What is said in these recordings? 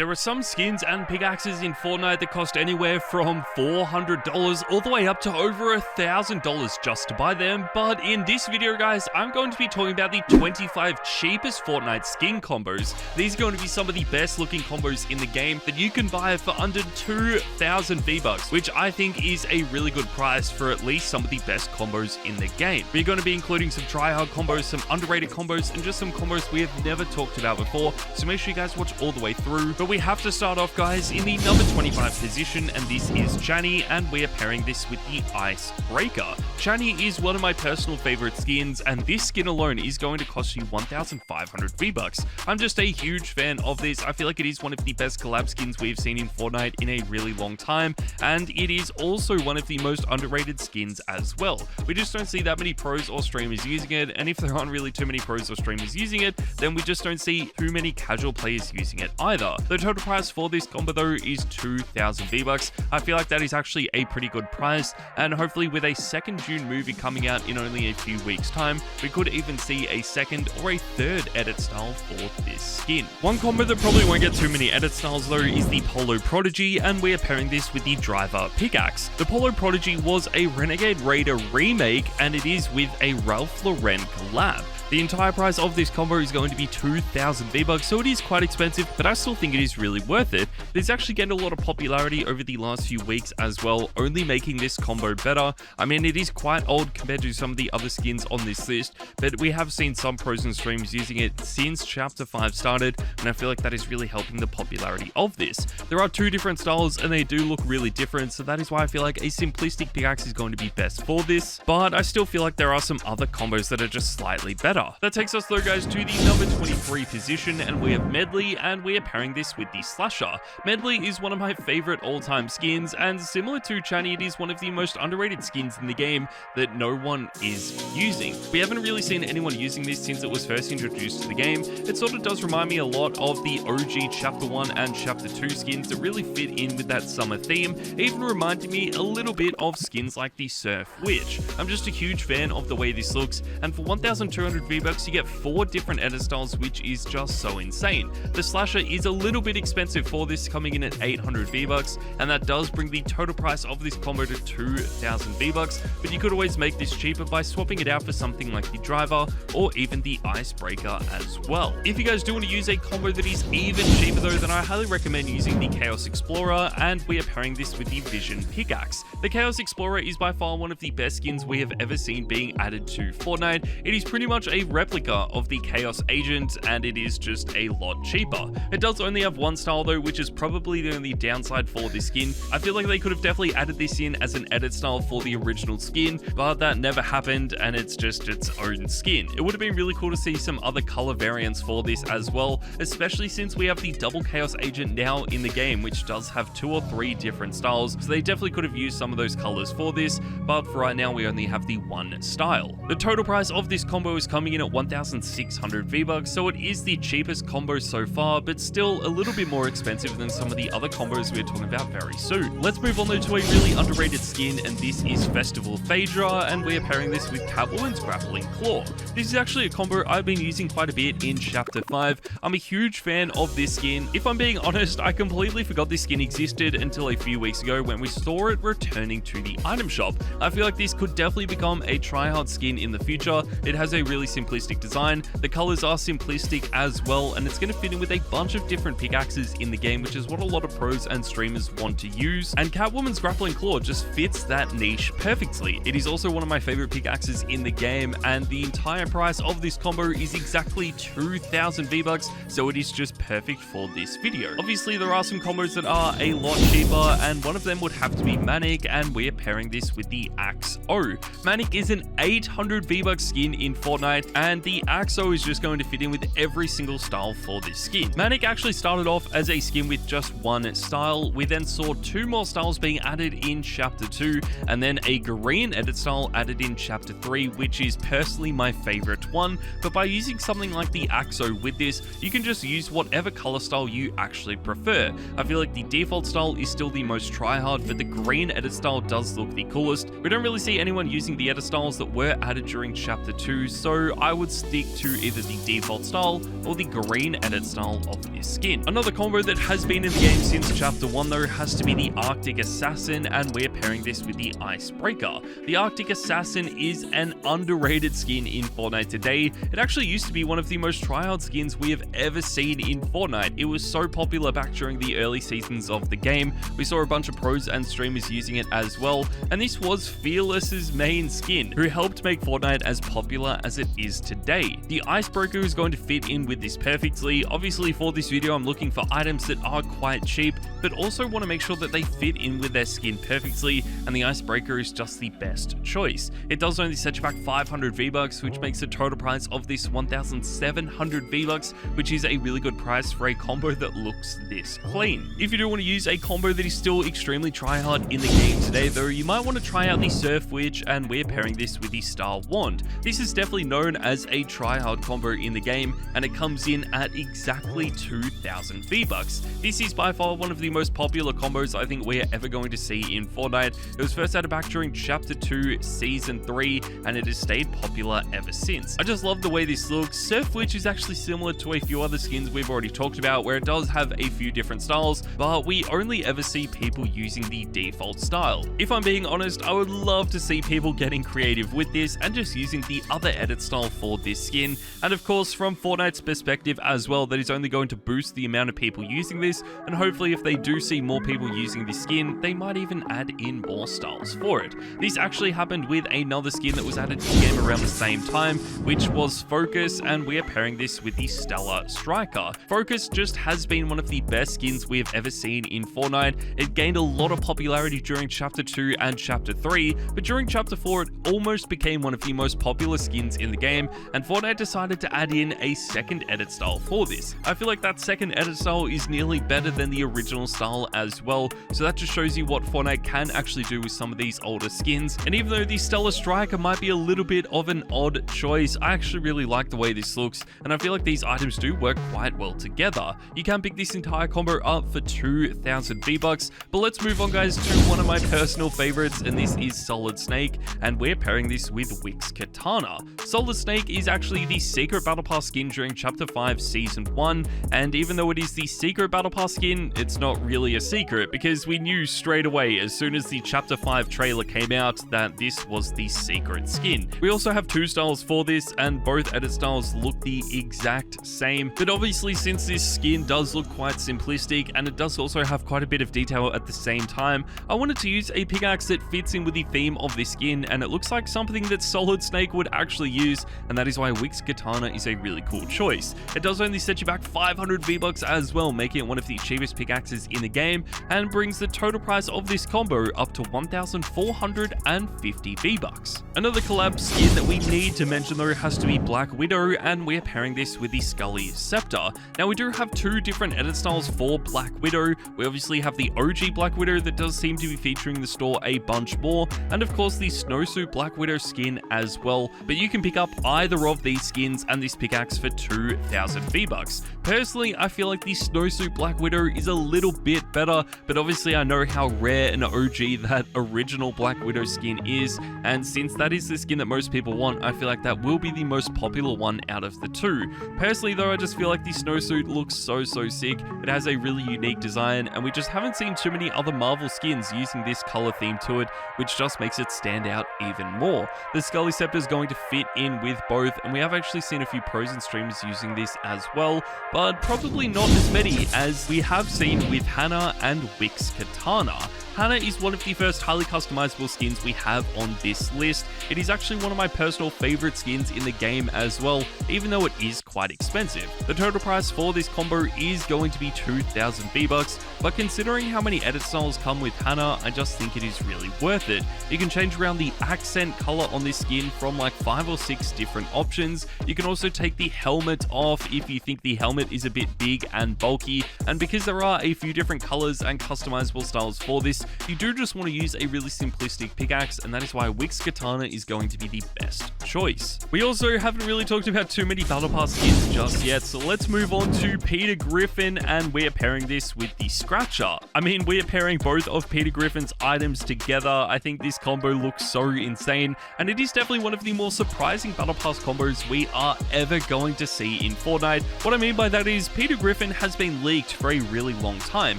There are some skins and pickaxes in Fortnite that cost anywhere from $400 all the way up to over $1,000 just to buy them, but in this video guys, I'm going to be talking about the 25 cheapest Fortnite skin combos. These are going to be some of the best looking combos in the game that you can buy for under 2,000 V-Bucks, which I think is a really good price for at least some of the best combos in the game. We're going to be including some tryhard combos, some underrated combos, and just some combos we have never talked about before, so make sure you guys watch all the way through. But we have to start off guys in the number 25 position, and this is Chani, and we are pairing this with the Icebreaker. Chani is one of my personal favorite skins, and this skin alone is going to cost you 1,500 V-Bucks. I'm just a huge fan of this. I feel like it is one of the best collab skins we've seen in Fortnite in a really long time, and it is also one of the most underrated skins as well. We just don't see that many pros or streamers using it, and if there aren't really too many pros or streamers using it, then we just don't see too many casual players using it either. The total price for this combo though is 2,000 V-Bucks. I feel like that is actually a pretty good price, and hopefully with a second June movie coming out in only a few weeks time, we could even see a second or a third edit style for this skin. One combo that probably won't get too many edit styles though is the Polo Prodigy, and we are pairing this with the Driver Pickaxe. The Polo Prodigy was a Renegade Raider remake, and it is with a Ralph Lauren collab. The entire price of this combo is going to be 2,000 V-Bucks, so it is quite expensive, but I still think it is really worth it. It's actually gained a lot of popularity over the last few weeks as well, only making this combo better. I mean, it is quite old compared to some of the other skins on this list, but we have seen some pros and streams using it since Chapter 5 started, and I feel like that is really helping the popularity of this. There are two different styles, and they do look really different, so that is why I feel like a simplistic pickaxe is going to be best for this, but I still feel like there are some other combos that are just slightly better. That takes us though guys to the number 23 position, and we have Medley, and we are pairing this with the Slasher. Medley is one of my favorite all-time skins, and similar to Chani, it is one of the most underrated skins in the game that no one is using. We haven't really seen anyone using this since it was first introduced to the game. It sort of does remind me a lot of the OG Chapter 1 and Chapter 2 skins that really fit in with that summer theme. It even reminded me a little bit of skins like the Surf Witch. I'm just a huge fan of the way this looks, and for 1,200 V-Bucks you get 4 different edit styles, which is just so insane. The Slasher is a little bit expensive for this, coming in at 800 V-Bucks, and that does bring the total price of this combo to 2,000 V-Bucks, but you could always make this cheaper by swapping it out for something like the Driver or even the Icebreaker as well. If you guys do want to use a combo that is even cheaper though, then I highly recommend using the Chaos Explorer, and we are pairing this with the Vision Pickaxe. The Chaos Explorer is by far one of the best skins we have ever seen being added to Fortnite. It is pretty much a replica of the Chaos Agent, and it is just a lot cheaper. It does only have one style though, which is probably the only downside for this skin. I feel like they could have definitely added this in as an edit style for the original skin, but that never happened, and it's just its own skin. It would have been really cool to see some other color variants for this as well, especially since we have the double Chaos Agent now in the game, which does have 2 or 3 different styles, so they definitely could have used some of those colors for this, but for right now we only have the one style. The total price of this combo is coming in at 1,600 V-Bucks, so it is the cheapest combo so far, but still a little bit more expensive than some of the other combos we're talking about very soon. Let's move on though to a really underrated skin, and this is Festival Fedra, and we are pairing this with Catwoman's Grappling Claw. This is actually a combo I've been using quite a bit in Chapter 5. I'm a huge fan of this skin. If I'm being honest, I completely forgot this skin existed until a few weeks ago when we saw it returning to the item shop. I feel like this could definitely become a tryhard skin in the future. It has a really simplistic design, the colors are simplistic as well, and it's going to fit in with a bunch of different pickaxes in the game, which is what a lot of pros and streamers want to use, and Catwoman's Grappling Claw just fits that niche perfectly. It is also one of my favorite pickaxes in the game, and the entire price of this combo is exactly 2,000 V-Bucks, so it is just perfect for this video. Obviously there are some combos that are a lot cheaper, and one of them would have to be Manic, and we're pairing this with the Axe O. Manic is an 800 V-Bucks skin in Fortnite, and the Axe O is just going to fit in with every single style for this skin. Manic actually started off as a skin with just one style. We then saw 2 more styles being added in Chapter 2, and then a green edit style added in Chapter 3, which is personally my favorite one, but by using something like the Axe O with this, you can just use whatever color style you actually prefer. I feel like the default style is still the most tryhard, but the green edit style does look the coolest. We don't really see anyone using the edit styles that were added during Chapter 2, so combo, I would stick to either the default style or the green edit style of this skin. Another combo that has been in the game since chapter 1 though has to be the Arctic Assassin, and we're pairing this with the Icebreaker. The Arctic Assassin is an underrated skin in Fortnite today. It actually used to be one of the most tryhard skins we have ever seen in Fortnite. It was so popular back during the early seasons of the game. We saw a bunch of pros and streamers using it as well, and this was Fearless's main skin, who helped make Fortnite as popular as it is today. The Icebreaker is going to fit in with this perfectly. Obviously for this video I'm looking for items that are quite cheap, but also want to make sure that they fit in with their skin perfectly, and the Icebreaker is just the best choice. It does only set you back 500 V-Bucks, which makes the total price of this 1,700 V-Bucks, which is a really good price for a combo that looks this clean. If you do want to use a combo that is still extremely tryhard in the game today though, you might want to try out the Surf Witch, and we're pairing this with the Star Wand. This is definitely known as a tryhard combo in the game, and it comes in at exactly 2,000 V-Bucks. This is by far one of the most popular combos I think we're ever going to see in Fortnite. It was first added back during Chapter 2, Season 3, and it has stayed popular ever since. I just love the way this looks. Surf Witch is actually similar to a few other skins we've already talked about, where it does have a few different styles, but we only ever see people using the default style. If I'm being honest, I would love to see people getting creative with this and just using the other edit style for this skin, and of course from Fortnite's perspective as well, that is only going to boost the amount of people using this, and hopefully if they do see more people using this skin, they might even add in more styles for it. This actually happened with another skin that was added to the game around the same time, which was Focus, and we are pairing this with the Stellar Striker. Focus just has been one of the best skins we have ever seen in Fortnite. It gained a lot of popularity during Chapter 2 and Chapter 3, but during Chapter 4 it almost became one of the most popular skins in the game, and Fortnite decided to add in a second edit style for this. I feel like that second edit style is nearly better than the original style as well, so that just shows you what Fortnite can actually do with some of these older skins. And even though the Stellar Striker might be a little bit of an odd choice, I actually really like the way this looks, and I feel like these items do work quite well together. You can pick this entire combo up for 2,000 V-Bucks, but let's move on guys to one of my personal favorites, and this is Solid Snake, and we're pairing this with Wix Katana. Solid Snake is actually the secret battle pass skin during Chapter 5 Season 1, and even though it is the secret battle pass skin, it's not really a secret, because we knew straight away as soon as the Chapter 5 trailer came out that this was the secret skin. We also have two styles for this, and both edit styles look the exact same, but obviously since this skin does look quite simplistic and it does also have quite a bit of detail at the same time, I wanted to use a pickaxe that fits in with the theme of this skin, and it looks like something that Solid Snake would actually use, and that is why Wix Katana is a really cool choice. It does only set you back 500 V-Bucks as well, making it one of the cheapest pickaxes in the game, and brings the total price of this combo up to 1,450 V-Bucks. Another collab skin that we need to mention though has to be Black Widow, and we're pairing this with the Scully Scepter. Now we do have two different edit styles for Black Widow. We obviously have the OG Black Widow that does seem to be featuring in the store a bunch more, and of course the Snowsuit Black Widow skin as well, but you can pick up either of these skins and this pickaxe for 2,000 V-Bucks. Personally, I feel like the Snowsuit Black Widow is a little bit better, but obviously I know how rare and OG that original Black Widow skin is, and since that is the skin that most people want, I feel like that will be the most popular one out of the two. Personally though, I just feel like the Snowsuit looks so sick. It has a really unique design, and we just haven't seen too many other Marvel skins using this color theme to it, which just makes it stand out even more. The Scully Scepter is going to fit in with both, and we have actually seen a few pros and streamers using this as well, but probably not as many as we have seen with Hannah and Wix Katana. Hannah is one of the first highly customizable skins we have on this list. It is actually one of my personal favorite skins in the game as well, even though it is quite expensive. The total price for this combo is going to be 2,000 V-Bucks, but considering how many edit styles come with Hannah, I just think it is really worth it. You can change around the accent color on this skin from like 5 or 6 different options. You can also take the helmet off if you think the helmet is a bit big and bulky, and because there are a few different colors and customizable styles for this this, you do just want to use a really simplistic pickaxe, and that is why Wick's Katana is going to be the best choice. We also haven't really talked about too many Battle Pass skins just yet, so let's move on to Peter Griffin, and we're pairing this with the Scratcher. I mean, we're pairing both of Peter Griffin's items together. I think this combo looks so insane, and it is definitely one of the more surprising Battle Pass combos we are ever going to see in Fortnite. What I mean by that is Peter Griffin has been leaked for a really long time.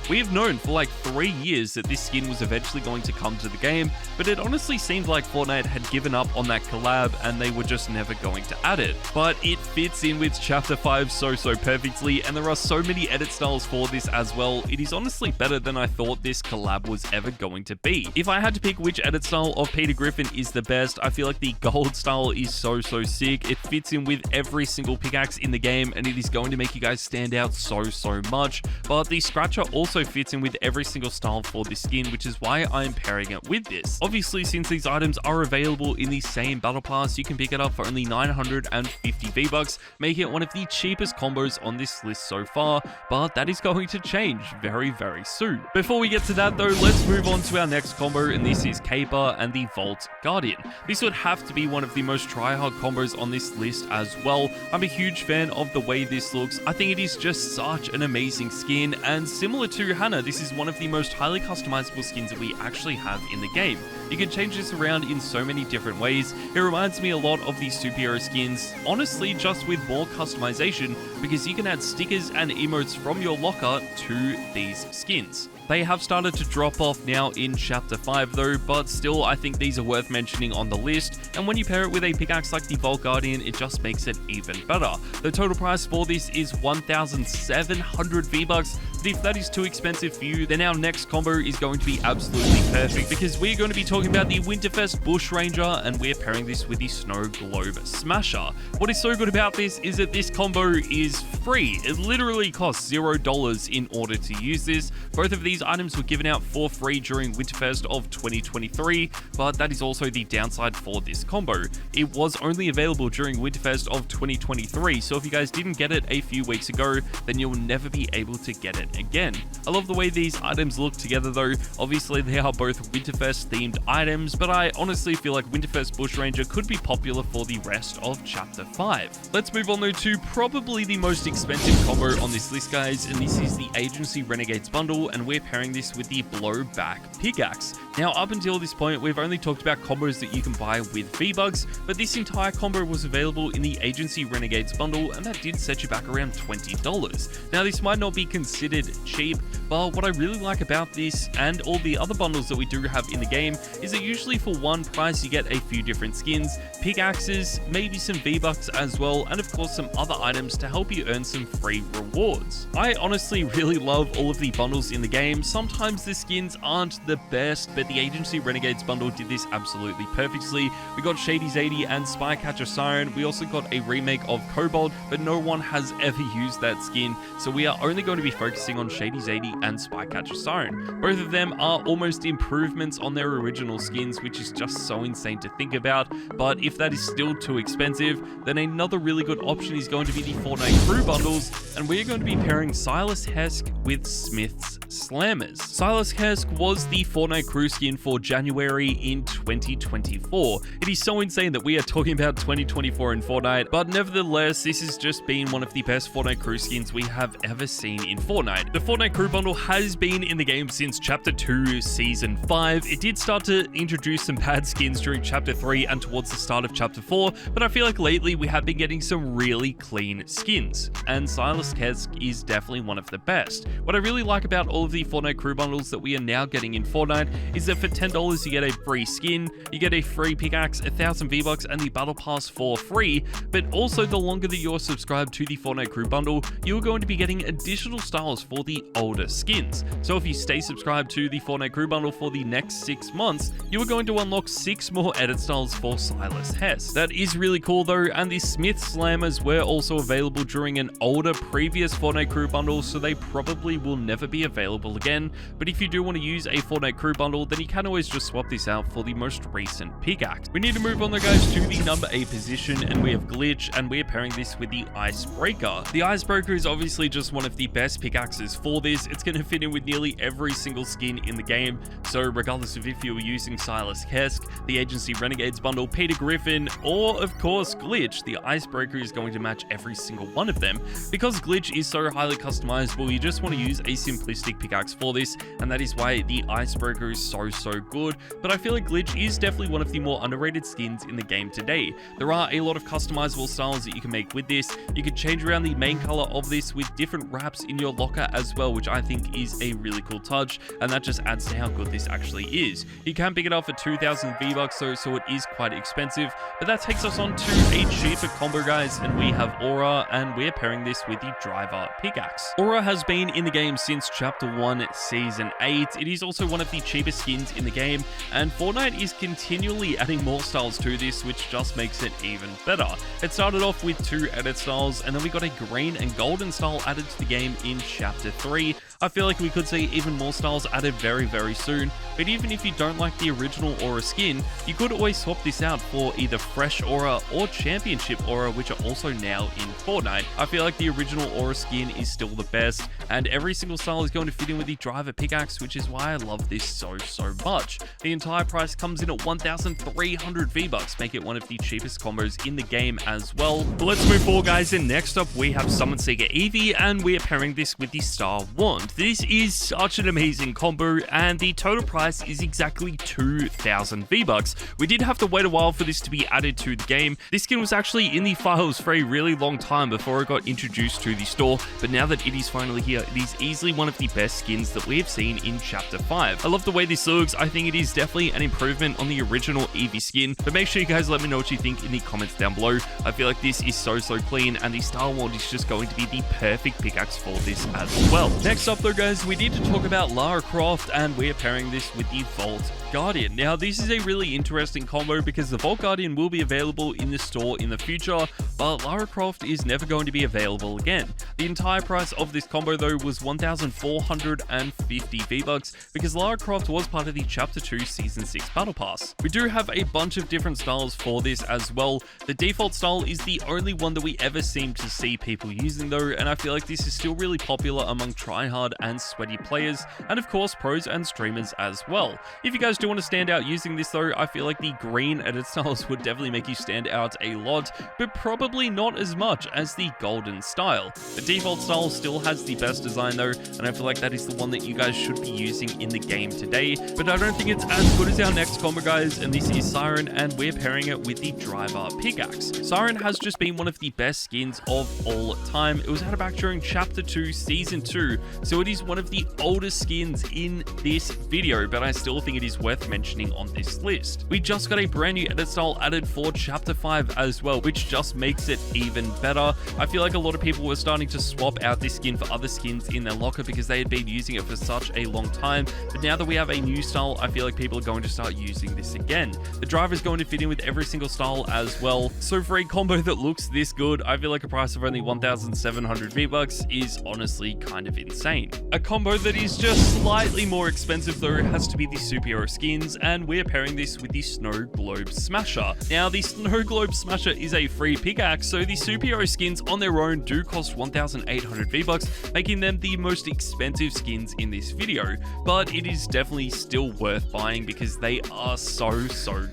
We have known for like 3 years that this skin was eventually going to come to the game, but it honestly seemed like Fortnite had given up on that collab and they were just never going to add it. But it fits in with Chapter 5 so perfectly, and there are so many edit styles for this as well. It is honestly better than I thought this collab was ever going to be. If I had to pick which edit style of Peter Griffin is the best, I feel like the gold style is so sick. It fits in with every single pickaxe in the game, and it is going to make you guys stand out so much. But the Scratcher also fits in with every single style for this skin, which is why I'm pairing it with this. Obviously, since these items are available in the same Battle Pass, you can pick it up for only 950 V-Bucks, making it one of the cheapest combos on this list so far, but that is going to change very soon. Before we get to that though, let's move on to our next combo, and this is Caper and the Vault Guardian. This would have to be one of the most try-hard combos on this list as well. I'm a huge fan of the way this looks. I think it is just such an amazing skin, and similar to Hannah, this is one of the most highly customizable skins that we actually have in the game. You can change this around in so many different ways. It reminds me a lot of the superhero skins, honestly just with more customization, because you can add stickers and emotes from your locker to these skins. They have started to drop off now in Chapter 5 though, but still I think these are worth mentioning on the list, and when you pair it with a pickaxe like the Vault Guardian, it just makes it even better. The total price for this is 1,700 V-Bucks, but if that is too expensive for you, then our next combo is going to be absolutely perfect, because we're going to be talking about the Winterfest Bush Ranger, and we're pairing this with the Snow Globe Smasher. What is so good about this is that this combo is free. It literally costs $0 in order to use this. Both of these items were given out for free during Winterfest of 2023, but that is also the downside for this combo. It was only available during Winterfest of 2023, so if you guys didn't get it a few weeks ago, then you'll never be able to get it again. I love the way these items look together though. Obviously they are both Winterfest themed items, but I honestly feel like Winterfest Bush Ranger could be popular for the rest of Chapter 5. Let's move on though to probably the most expensive combo on this list, guys, and this is the Agency Renegades bundle, and we're pairing this with the Blowback Pickaxe. Now, up until this point, we've only talked about combos that you can buy with V-Bucks, but this entire combo was available in the Agency Renegades bundle, and that did set you back around $20. Now, this might not be considered cheap, but what I really like about this and all the other bundles that we do have in the game is that usually for one price you get a few different skins, pickaxes, maybe some V-Bucks as well, and of course some other items to help you earn some free rewards. I honestly really love all of the bundles in the game. Sometimes the skins aren't the best, but the Agency Renegades bundle did this absolutely perfectly. We got Shady's 80 and Spycatcher Siren. We also got a remake of Cobalt, but no one has ever used that skin, so we are only going to be focusing on Shady's 80 and Spycatcher Siren. Both of them are almost improvements on their original skins, which is just so insane to think about, but if that is still too expensive, then another really good option is going to be the Fortnite crew bundles, and we're going to be pairing Silas Hesk with Smith's Slammers. Silas Hesk was the Fortnite crew skin for January in 2024. It is so insane that we are talking about 2024 in Fortnite, but nevertheless, this has just been one of the best Fortnite crew skins we have ever seen in Fortnite. The Fortnite crew bundle has been in the game since Chapter 2, Season 5. It did start to introduce some bad skins during Chapter 3 and towards the start of Chapter 4, but I feel like lately we have been getting some really clean skins, and Silas Hesk is definitely one of the best. What I really like about all of the Fortnite crew bundles that we are now getting in Fortnite is that for $10 you get a free skin, you get a free pickaxe, 1,000 V-Bucks, and the Battle Pass for free, but also the longer that you're subscribed to the Fortnite crew bundle, you're going to be getting additional styles for the older skins. So if you stay subscribed to the Fortnite crew bundle for the next 6 months, you are going to unlock 6 more edit styles for Silas Hess. That is really cool though, and the Smith Slammers were also available during an older previous Fortnite crew bundle, so they probably will never be available again. But if you do want to use a Fortnite crew bundle, then you can always just swap this out for the most recent pickaxe. We need to move on though, guys, to the number 8 position, and we have Glitch, and we're pairing this with the Icebreaker. The Icebreaker is obviously just one of the best pickaxes for this. It's going to fit in with nearly every single skin in the game, so regardless of if you were using Silas Kesk, the Agency Renegades bundle, Peter Griffin, or of course Glitch, the Icebreaker is going to match every single one of them. Because Glitch is so highly customizable, you just want to use a simplistic pickaxe for this, and that is why the Icebreaker is so good. But I feel like Glitch is definitely one of the more underrated skins in the game today. There are a lot of customizable styles that you can make with this. You can change around the main color of this with different wraps in your locker as well, which I think is a really cool touch, and that just adds to how good this actually is. You can pick it up for 2,000 V-Bucks though, so it is quite expensive, but that takes us on to a cheaper combo, guys, and we have Aura, and we're pairing this with the Driver pickaxe. Aura has been in the game since Chapter 1, Season 8. It is also one of the cheapest skins in the game, and Fortnite is continually adding more styles to this, which just makes it even better. It started off with 2 edit styles, and then we got a green and golden style added to the game in Chapter 3. I feel like we could see even more styles added very soon, but even if you don't like the original Aura skin, you could always swap this out for either Fresh Aura or Championship Aura, which are also now in Fortnite. I feel like the original Aura skin is still the best, and every single style is going to fit in with the Driver pickaxe, which is why I love this so much. The entire price comes in at 1,300 V-Bucks, make it one of the cheapest combos in the game as well. But let's move forward, guys, and next up we have Summon Seeker Eevee, and we are pairing this with the Star Wand. This is such an amazing combo, and the total price is exactly 2,000 V-Bucks. We did have to wait a while for this to be added to the game. This skin was actually in the files for a really long time before it got introduced to the store, but now that it is finally here, it is easily one of the best skins that we have seen in Chapter 5. I love the way this looks. I think it is definitely an improvement on the original Eevee skin, but make sure you guys let me know what you think in the comments down below. I feel like this is so clean, and the Star Wand is just going to be the perfect pickaxe for this as well. Next up though, guys, we need to talk about Lcraft, and we're pairing this with the Vault Guardian. Now, this is a really interesting combo because the Vault Guardian will be available in the store in the future, but Lcraft is never going to be available again. The entire price of this combo though was 1,450 V-Bucks because Lcraft was part of the Chapter 2 Season 6 Battle Pass. We do have a bunch of different styles for this as well. The default style is the only one that we ever seem to see people using though, and I feel like this is still really popular among tryhard and sweaty players, and of course pros and streamers as well. If you guys do want to stand out using this though, I feel like the green edit styles would definitely make you stand out a lot, but probably not as much as the golden style. The default style still has the best design though, and I feel like that is the one that you guys should be using in the game today, but I don't think it's as good as our next combo, guys, and this is Siren, and we're pairing it with the Driver pickaxe. Siren has just been one of the best skins of all time. It was added back during Chapter 2 Season 2, so it is one of the oldest skins in this video, but I still think it is worth mentioning on this list. We just got a brand new edit style added for Chapter 5 as well, which just makes it even better. I feel like a lot of people were starting to swap out this skin for other skins in their locker because they had been using it for such a long time, but now that we have a new style, I feel like people are going to start using this again. The Driver is going to fit in with every single style as well, so for a combo that looks this good, I feel like a price of only 1,700 V-Bucks is honestly kind of insane. A combo that is just slightly more expensive though has to be the Superhero skins, and we're pairing this with the Snow Globe Smasher. Now, the Snow Globe Smasher is a free pickaxe, so the Superhero skins on their own do cost 1,800 V-Bucks, making them the most expensive skins in this video, but it is definitely still worth buying because they are so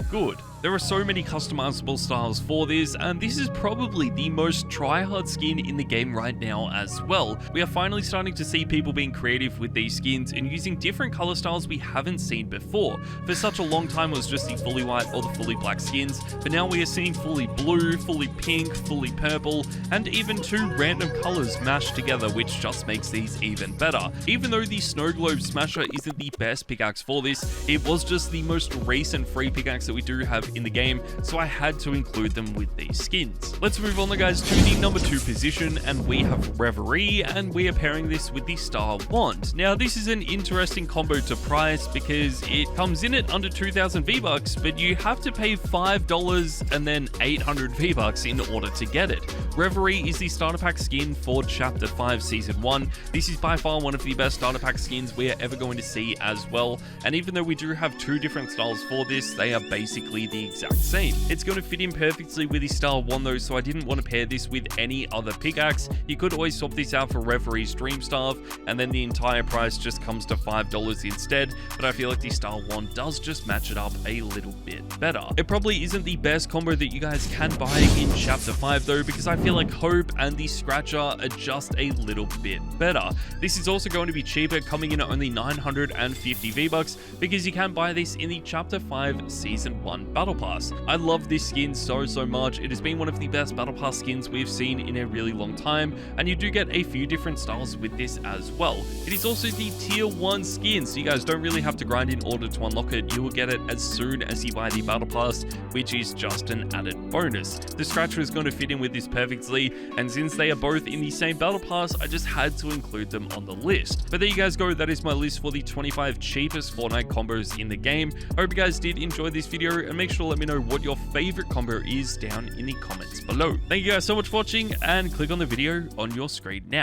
good. There are so many customizable styles for this, and this is probably the most try-hard skin in the game right now as well. We are finally starting to see people being creative with these skins and using different color styles we haven't seen before. For such a long time it was just the fully white or the fully black skins, but now we are seeing fully blue, fully pink, fully purple, and even 2 random colors mashed together, which just makes these even better. Even though the Snow Globe Smasher isn't the best pickaxe for this, it was just the most recent free pickaxe that we do have in the game, so I had to include them with these skins. Let's move on, guys, to the number 2 position, and we have Reverie, and we are pairing this with the Star Wand. Now, this is an interesting combo to price because it comes in at under 2,000 V-Bucks, but you have to pay $5 and then 800 V-Bucks in order to get it. Reverie is the starter pack skin for Chapter 5 Season 1. This is by far one of the best starter pack skins we are ever going to see as well, and even though we do have 2 different styles for this, they are basically the exact same. It's going to fit in perfectly with the Star Wand though, so I didn't want to pair this with any other pickaxe. You could always swap this out for Reverie's Dream Staff, and then the entire price just comes to $5 instead, but I feel like the Star Wand does just match it up a little bit better. It probably isn't the best combo that you guys can buy in Chapter 5 though, because I feel like Hope and the Scratcher are just a little bit better. This is also going to be cheaper, coming in at only 950 V-Bucks, because you can buy this in the Chapter 5 Season 1 Battle Pass. I love this skin so much. It has been one of the best Battle Pass skins we've seen in a really long time, and you do get a few different styles with this as well. It is also the Tier 1 skin, so you guys don't really have to grind in order to unlock it. You will get it as soon as you buy the Battle Pass, which is just an added bonus. The Scratcher is going to fit in with this perfectly, and since they are both in the same Battle Pass, I just had to include them on the list. But there you guys go, that is my list for the 25 cheapest Fortnite combos in the game. I hope you guys did enjoy this video, and make sure to let me know what your favorite combo is down in the comments below. Thank you guys so much for watching, and click on the video on your screen now.